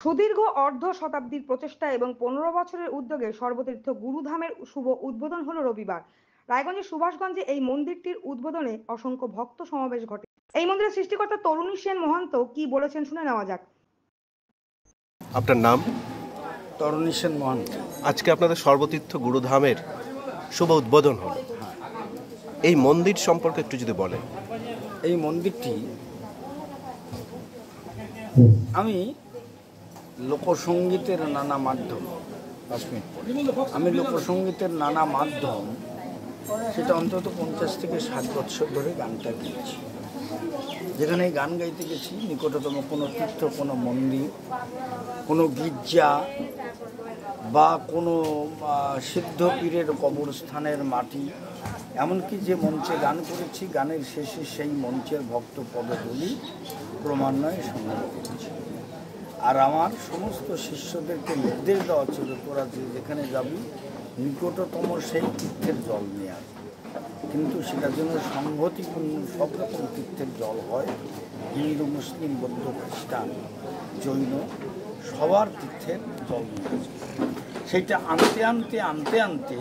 সুদীর্ঘ অর্ধ শতাব্দীর প্রচেষ্টা এবং ১৫ বছরের উদ্যোগে সর্বতীর্থ গুরুধামের শুভ উদ্বোধন হলো রবিবার। রায়গঞ্জের সুভাষগঞ্জে এই মন্দিরটির উদ্বোধনে অসংখ্য ভক্ত সমাবেশ ঘটে। এই মন্দিরের সৃষ্টিকর্তা তরুণী সেন মহন্ত কি বলেছেন শুনে নেওয়া যাক। আপনার নাম? তরুণী সেন মহন্ত। আজকে আপনাদের সর্বতীর্থ গুরুধামের শুভ উদ্বোধন হলো। এই মন্দির সম্পর্কে একটু যদি বলেন। এই মন্দিরটি আমি লোকসঙ্গীতের নানা মাধ্যম আমি লোকসঙ্গীতের নানা মাধ্যম সেটা অন্তত 50 থেকে 60 বছর ধরে গানটা গেয়েছি। যেখানে গান গাইতে গেছি নিকটতম কোনো তীর্থ, কোনো মন্দির, কোনো গির্জা বা কোনো সিদ্ধ পীরের কবরস্থানের মাটি, এমনকি যে মঞ্চে গান করেছি গানের শেষে সেই মঞ্চের ভক্ত পদধূলি ক্রমান্বয়ে সংগ্রহ করেছি। আর আমার সমস্ত শিষ্যদেরকে নির্দেশ দেওয়া ছিল, তোরা যেখানে যাবি নিকটতম সেই তীর্থের জল নিয়ে আসবে, কিন্তু সেটার জন্য সংহতিপূর্ণ সব রকম তীর্থের জল হয়। হিন্দু, মুসলিম, বৌদ্ধ, খ্রিস্টান, জৈন সবার তীর্থের জল নিয়ে আসবে। সেইটা আনতে আনতে আনতে আনতে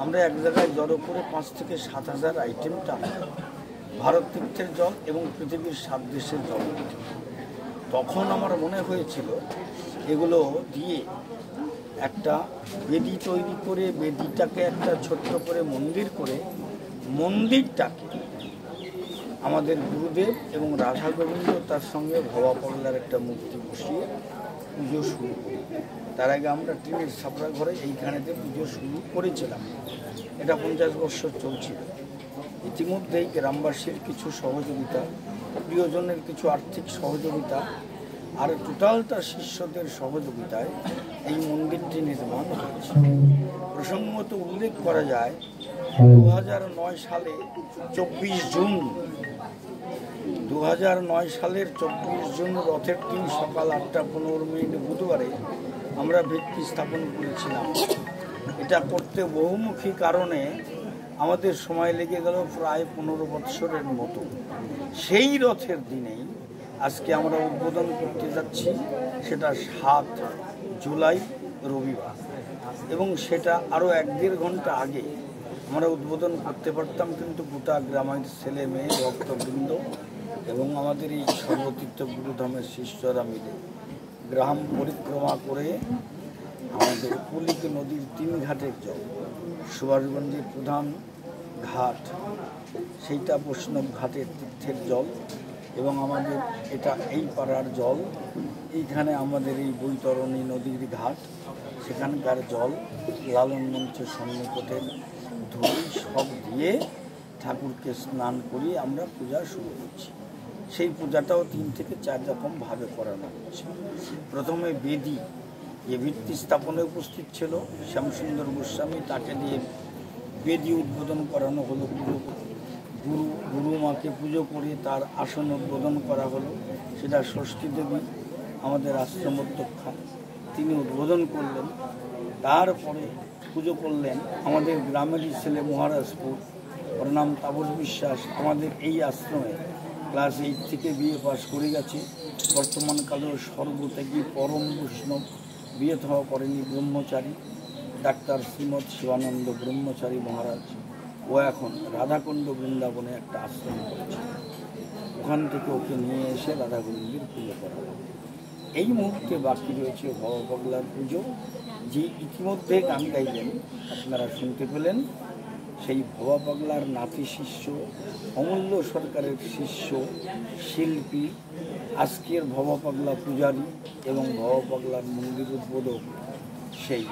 আমরা এক জায়গায় জড়ো করে 5 থেকে 7 হাজার আইটেম টানলাম, ভারত তীর্থের জল এবং পৃথিবীর 7 দেশের জল। তখন আমার মনে হয়েছিল এগুলো দিয়ে একটা বেদি তৈরি করে, বেদিটাকে একটা ছোট্ট করে মন্দির করে, মন্দিরটাকে আমাদের গুরুদেব এবং রাধা গোবিন্দ তার সঙ্গে ভবা পাগলার একটা মূর্তি বসিয়ে পুজো শুরু করি। তার আগে আমরা টিনের ছাপড়া ঘরে এইখানেতে পুজো শুরু করেছিলাম। এটা 50 বছর চলছিল। ইতিমধ্যেই গ্রামবাসীর কিছু সহযোগিতা, প্রিয়জনের কিছু আর্থিক সহযোগিতা আর টোটালটা শিষ্যদের সহযোগিতায় এই মন্দিরটি নির্মাণ হয়েছে। প্রসঙ্গত উল্লেখ করা যায় 2009 সালে 24 জুন 2009 সালের 24 জুন রথের দিন সকাল 8:15 বুধবারে আমরা ভিত্তি স্থাপন করেছিলাম। এটা করতে বহুমুখী কারণে আমাদের সময় লেগে গেল প্রায় 15 বৎসরের মতো। সেই রথের দিনেই আজকে আমরা উদ্বোধন করতে যাচ্ছি, সেটা 7 জুলাই রবিবার, এবং সেটা আরও 1-1.5 ঘন্টা আগে আমরা উদ্বোধন করতে পারতাম, কিন্তু গোটা গ্রামের ছেলে মেয়ে ভক্তবৃন্দ এবং আমাদের এই সর্বতীর্থ গুরুধামের শিষ্যরা মিলে গ্রাম পরিক্রমা করে আমাদের পুলিক নদীর 3 ঘাটের জল, সুভাষগঞ্জের প্রধান ঘাট সেইটা বৈষ্ণব ঘাটের তীর্থের জল, এবং আমাদের এটা এই পাড়ার জল, এইখানে আমাদের এই বৈতরণী নদীর ঘাট সেখানকার জল, লালন মঞ্চের সন্নিকটের ধুলি সব দিয়ে ঠাকুরকে স্নান করিয়ে আমরা পূজা শুরু করছি। সেই পূজাটাও 3 থেকে 4 রকমভাবে করানো হচ্ছে। প্রথমে বেদি, যে ভিত্তি স্থাপনে উপস্থিত ছিল শ্যামসুন্দর গোস্বামী, তাকে দিয়ে বেদি উদ্বোধন করানো হলো। গুরুমাকে পুজো করে তার আসন উদ্বোধন করা হলো। সেটা ষষ্ঠী দেবী, আমাদের আশ্রম অধ্যক্ষা, তিনি উদ্বোধন করলেন। তারপরে পুজো করলেন আমাদের গ্রামেরই ছেলে মহারাজপুর, ওর নাম তাপস বিশ্বাস, আমাদের এই আশ্রমে ক্লাস 8 থেকে বিএ পাস করে গেছে। বর্তমানকালেও সর্বত্যাগী পরম বৈষ্ণব, বিয়ে থা করেনি, ব্রহ্মচারী, ডাক্তার শ্রীমৎ শিবানন্দ ব্রহ্মচারী মহারাজ। ও এখন রাধাকুণ্ড বৃন্দাবনে একটা আশ্রম করেছে, ওখান থেকে ওকে নিয়ে এসে রাধাকুণ্ডের পুজো করা হবে। এই মুহূর্তে বাকি রয়েছে ভবা পাগলার পুজো, যে ইতিমধ্যে গান গাইলেন আপনারা শুনতে পেলেন। সেই ভবা পাগলার নাতি শিষ্য, অমূল্য সরকারের শিষ্য, শিল্পী, আজকের ভবা পাগলা পূজারী এবং ভবা পাগলার মন্দির উদ্বোধক সেই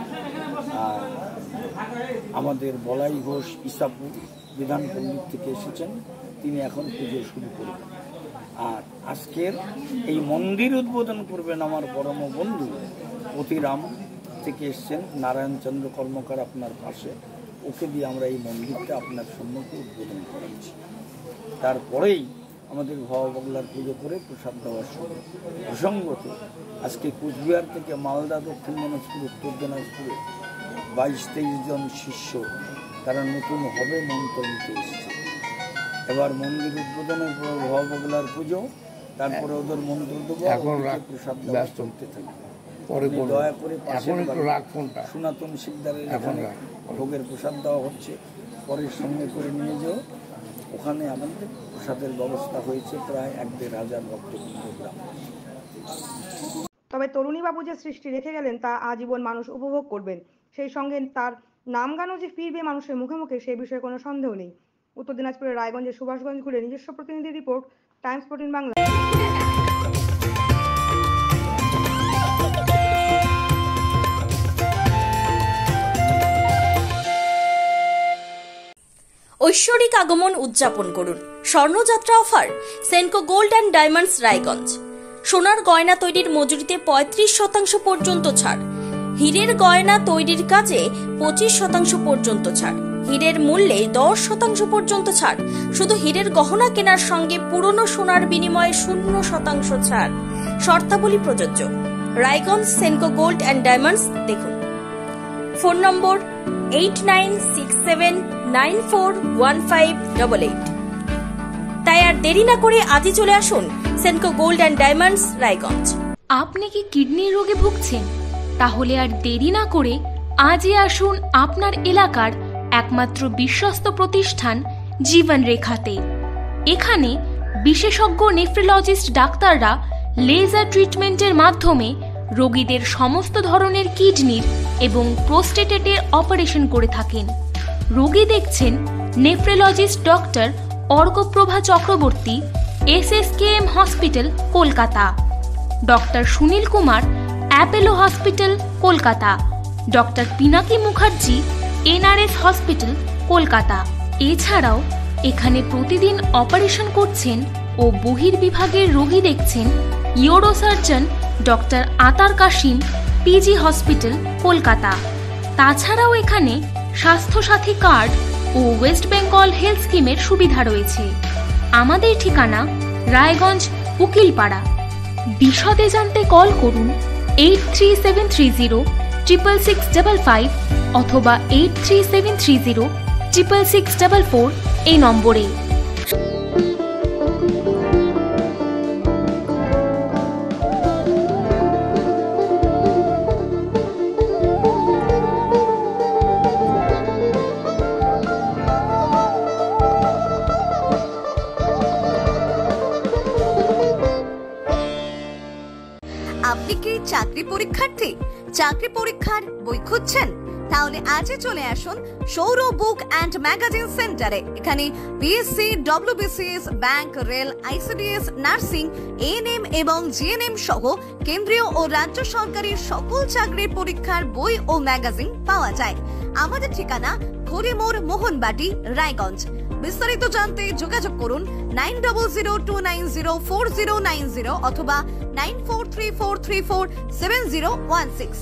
আমাদের বলাই ঘোষ ইসাপুর বিধানপল্লী থেকে এসেছেন, তিনি এখন পুজো শুরু করবেন। আর আজকের এই মন্দির উদ্বোধন করবেন আমার পরম বন্ধু অতিরাম থেকে এসছেন, নারায়ণচন্দ্র কর্মকার আপনার পাশে, ওকে দিয়ে আমরা এই মন্দিরটা আপনার সম্মুখে উদ্বোধন করাচ্ছি। তারপরেই আমাদের ভবা পাগলার পুজো করে প্রসাদ দেওয়ার শুরু। প্রসঙ্গত আজকে কুচবিহার থেকে মালদা, দক্ষিণ দিনাজপুর, উত্তর দিনাজপুরে 22-23 জন শিষ্য তারা নতুন হবে মন্ত্র নিতে এসেছে। এবার মন্দির উদ্বোধনের পর ভবা পাগলার পুজো, তারপরে ওদের মন্ত্র দেবো, এখন প্রসাদ ব্যস্ত চলতে থাকবে। পরে দয়া করে এখন একটু রাগ ফোনটা সনাতন শিকদারের এখন এখানে ভোগের প্রসাদ দেওয়া হচ্ছে, পরের সঙ্গে করে নিয়ে যাও। ওখানে আমাদের প্রসাদের ব্যবস্থা হয়েছে, প্রায় 1-1.5 হাজার ভক্তবৃন্দ গ্রাম। তবে তরুণী বাবু যে সৃষ্টি রেখে গেলেন তা আজীবন মানুষ উপভোগ করবেন। সেই সঙ্গে তার নাম গানও যে ফিরবে মানুষের মুখে মুখে, সে বিষয়ে কোনো সন্দেহ নেই। উত্তর দিনাজপুরের রায়গঞ্জের সুভাষগঞ্জ ঘুরে নিজস্ব প্রতিনিধি রিপোর্ট, টাইমস 14 বাংলা। ঐশ্বরিক আগমন উদযাপন করুন। স্বর্ণযাত্রা offer Senco gold and diamonds Raiganj. সোনার গয়না তৈরির মজুরিতে 35% পর্যন্ত ছাড়। হীরের গয়না তৈরির কাজে 25% পর্যন্ত ছাড়। হীরের মূল্যে 10% পর্যন্ত ছাড়। শুধু হীরের গহনা কেনার সঙ্গে পুরনো সোনার বিনিময়ে 0% ছাড়। শর্তাবলী প্রযোজ্য। Raiganj Senco gold and diamonds দেখুন। ফোন নম্বর 8967941588। তাই আর দেরি না করে আজই চলে আসুন Senco gold and diamonds Raiganj. আপনি কি কিডনির রোগে ভুগছেন? তাহলে আর দেরি না করে আজই আসুন আপনার এলাকার একমাত্র বিশ্বস্ত প্রতিষ্ঠান জীবন রেখাতে। এখানে বিশেষজ্ঞ নেফ্রোলজিস্ট ডাক্তাররা লেজার ট্রিটমেন্টের মাধ্যমে রোগীদের সমস্ত ধরনের কিডনির এবং প্রোস্টেটের অপারেশন করে থাকেন। রোগী দেখছেন nephrologist doctor Arkaprabha Chakraborty, SSKM hospital Kolkata. Doctor Sunil Kumar, Apollo hospital Kolkata. Doctor Pinaki Mukherjee, NRS hospital Kolkata. এছাড়াও এখানে প্রতিদিন অপারেশন করছেন ও বহির্বিভাগের রোগী দেখছেন ইউরোসার্জন ডক্টর আতার কাশিম, PG হসপিটাল কলকাতা। তাছাড়াও এখানে স্বাস্থ্যসাথী কার্ড ও ওয়েস্ট বেঙ্গল হেলথ স্কিমের সুবিধা রয়েছে। আমাদের ঠিকানা রায়গঞ্জ উকিলপাড়া। বিশদে জানতে কল করুন 8373066655 অথবা 8373066644 এই নম্বরে। আপনি কি চাকরি পরীক্ষার্থী? চাকরি পরীক্ষার বই খুঁজছেন? তাহলে আজই চলে আসুন সৌরভ বুক অ্যান্ড ম্যাগাজিন সেন্টারে। এখানে BSc, WBCS, bank, rail, ICDS, nursing, ANM এবং GNM সহ কেন্দ্রীয় ও রাজ্য সরকারি সকল চাকরির পরীক্ষার বই ও ম্যাগাজিন পাওয়া যায়। আমাদের ঠিকানা খড়িমোড়, মোহনবাটি, রায়গঞ্জ। বিস্তারিত জানতে যোগাযোগ করুন 9002904090 অথবা 9434347016।